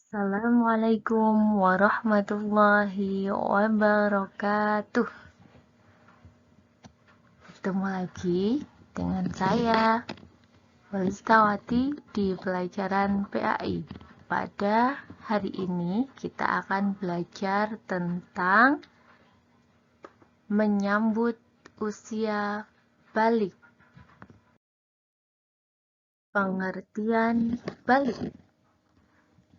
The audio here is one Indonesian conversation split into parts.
Assalamualaikum warahmatullahi wabarakatuh. Bertemu lagi dengan saya, Welistawati, di pelajaran PAI. Pada hari ini kita akan belajar tentang menyambut usia balik. Pengertian balik.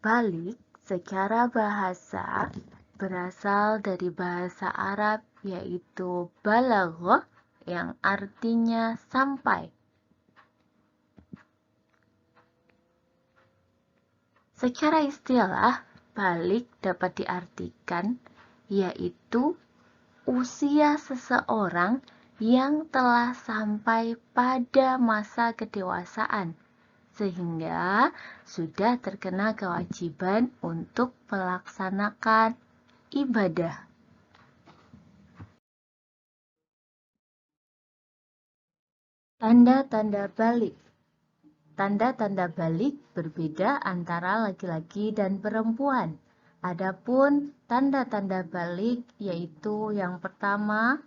Balik secara bahasa berasal dari bahasa Arab yaitu balagha yang artinya sampai. Secara istilah, balik dapat diartikan yaitu usia seseorang yang telah sampai pada masa kedewasaan sehingga sudah terkena kewajiban untuk melaksanakan ibadah. Tanda-tanda balik. Tanda-tanda balik berbeda antara laki-laki dan perempuan. Adapun tanda-tanda balik yaitu yang pertama,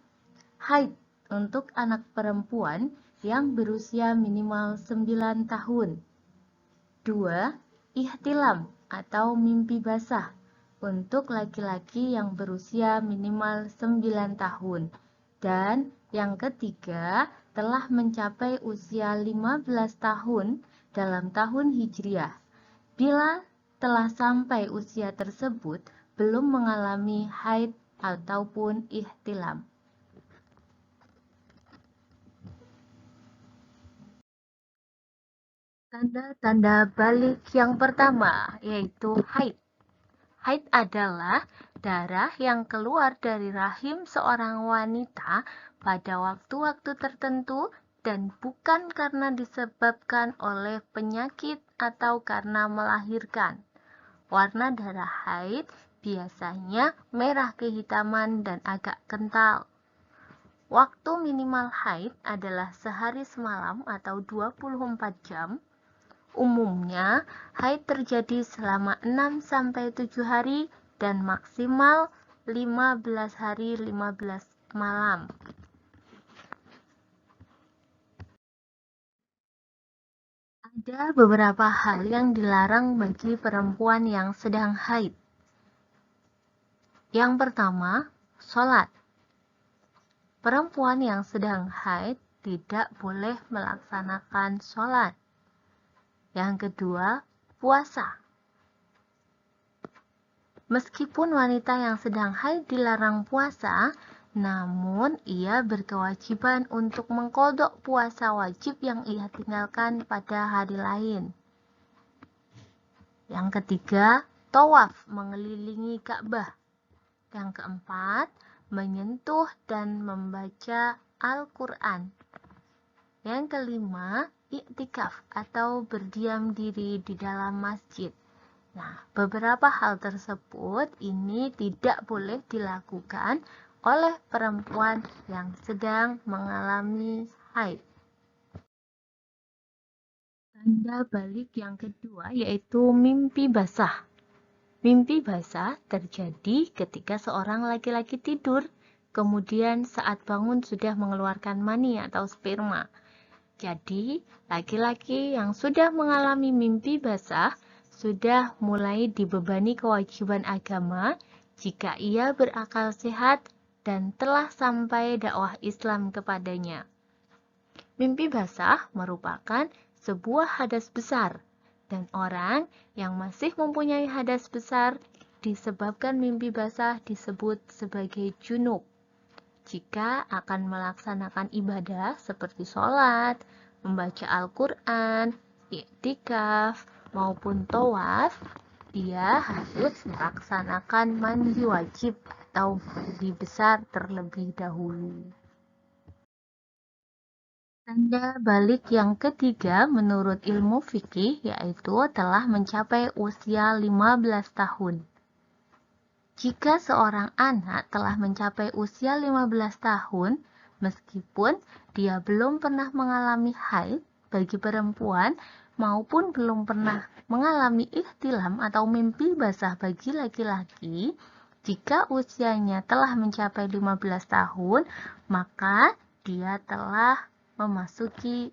haid untuk anak perempuan yang berusia minimal 9 tahun. 2. Ihtilam atau mimpi basah untuk laki-laki yang berusia minimal 9 tahun. Dan yang ketiga, telah mencapai usia 15 tahun dalam tahun Hijriah. Bila telah sampai usia tersebut, belum mengalami haid ataupun ihtilam. Tanda-tanda balik yang pertama, yaitu haid. Haid adalah darah yang keluar dari rahim seorang wanita pada waktu-waktu tertentu dan bukan karena disebabkan oleh penyakit atau karena melahirkan. Warna darah haid biasanya merah kehitaman dan agak kental. Waktu minimal haid adalah sehari semalam atau 24 jam. Umumnya, haid terjadi selama 6-7 hari dan maksimal 15 hari 15 malam. Ada beberapa hal yang dilarang bagi perempuan yang sedang haid. Yang pertama, sholat. Perempuan yang sedang haid tidak boleh melaksanakan sholat. Yang kedua, puasa. Meskipun wanita yang sedang haid dilarang puasa, namun ia berkewajiban untuk mengqodho puasa wajib yang ia tinggalkan pada hari lain. Yang ketiga, tawaf mengelilingi Ka'bah. Yang keempat, menyentuh dan membaca Al-Quran. Yang kelima, iktikaf atau berdiam diri di dalam masjid. Nah, beberapa hal tersebut ini tidak boleh dilakukan oleh perempuan yang sedang mengalami haid. Tanda balik yang kedua yaitu mimpi basah. Mimpi basah terjadi ketika seorang laki-laki tidur, kemudian saat bangun sudah mengeluarkan mani atau sperma. Jadi, laki-laki yang sudah mengalami mimpi basah sudah mulai dibebani kewajiban agama jika ia berakal sehat dan telah sampai dakwah Islam kepadanya. Mimpi basah merupakan sebuah hadas besar, dan orang yang masih mempunyai hadas besar disebabkan mimpi basah disebut sebagai junub. Jika akan melaksanakan ibadah seperti sholat, membaca Al-Quran, iktikaf, maupun tawaf, dia harus melaksanakan mandi wajib atau mandi besar terlebih dahulu. Tanda balik yang ketiga menurut ilmu fikih yaitu telah mencapai usia 15 tahun. Jika seorang anak telah mencapai usia 15 tahun, meskipun dia belum pernah mengalami haid, bagi perempuan maupun belum pernah mengalami ihtilam atau mimpi basah bagi laki-laki, jika usianya telah mencapai 15 tahun, maka dia telah memasuki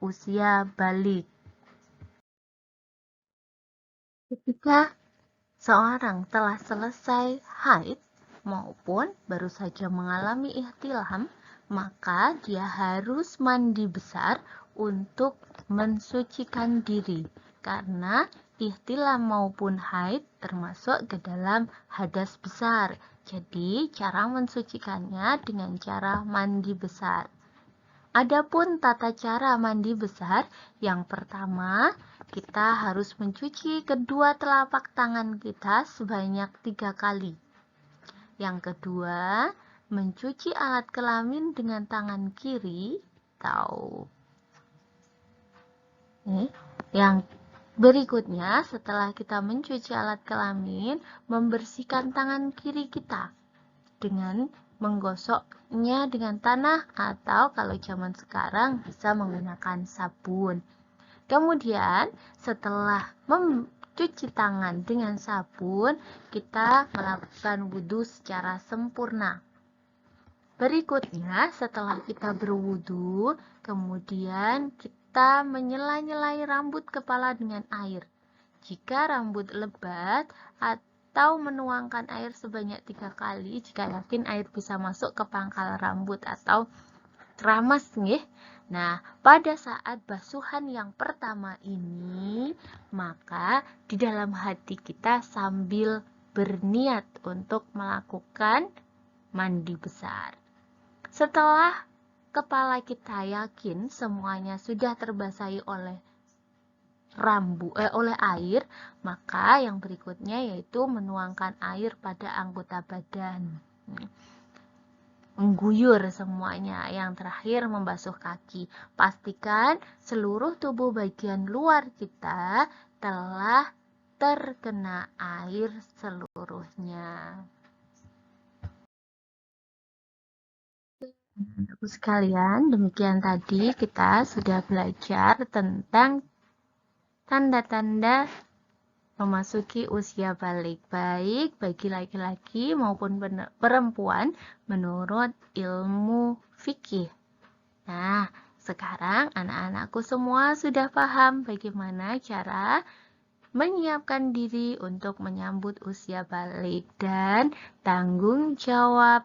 usia balik. Ketika seorang telah selesai haid maupun baru saja mengalami ihtilam, maka dia harus mandi besar untuk mensucikan diri, karena ihtilam maupun haid termasuk ke dalam hadas besar. Jadi cara mensucikannya dengan cara mandi besar. Adapun tata cara mandi besar, yang pertama, kita harus mencuci kedua telapak tangan kita sebanyak 3 kali. Yang kedua, mencuci alat kelamin dengan tangan kiri, yang berikutnya, setelah kita mencuci alat kelamin, membersihkan tangan kiri kita dengan menggosoknya dengan tanah atau kalau zaman sekarang bisa menggunakan sabun. Kemudian setelah mencuci tangan dengan sabun, kita melakukan wudhu secara sempurna. Berikutnya, setelah kita berwudhu, kemudian kita menyela-nyelai rambut kepala dengan air. Jika rambut lebat atau menuangkan air sebanyak 3 kali, jika yakin air bisa masuk ke pangkal rambut atau keramas nih. Nah, pada saat basuhan yang pertama ini, maka di dalam hati kita sambil berniat untuk melakukan mandi besar. Setelah kepala kita yakin semuanya sudah terbasahi oleh air, maka yang berikutnya yaitu menuangkan air pada anggota badan, mengguyur semuanya. Yang terakhir membasuh kaki. Pastikan seluruh tubuh bagian luar kita telah terkena air seluruhnya. Anak-anakku sekalian, demikian tadi kita sudah belajar tentang tanda-tanda memasuki usia balik, baik bagi laki-laki maupun perempuan menurut ilmu fikih. Nah, sekarang anak-anakku semua sudah paham bagaimana cara menyiapkan diri untuk menyambut usia balik dan tanggung jawab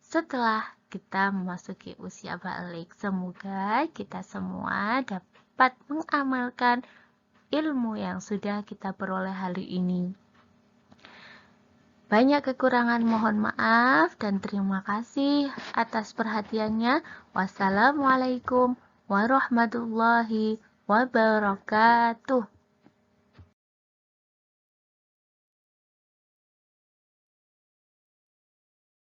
setelah kita memasuki usia balik. Semoga kita semua dapat mengamalkan ilmu yang sudah kita peroleh hari ini. Banyak kekurangan, mohon maaf dan terima kasih atas perhatiannya. Wassalamualaikum warahmatullahi wabarakatuh.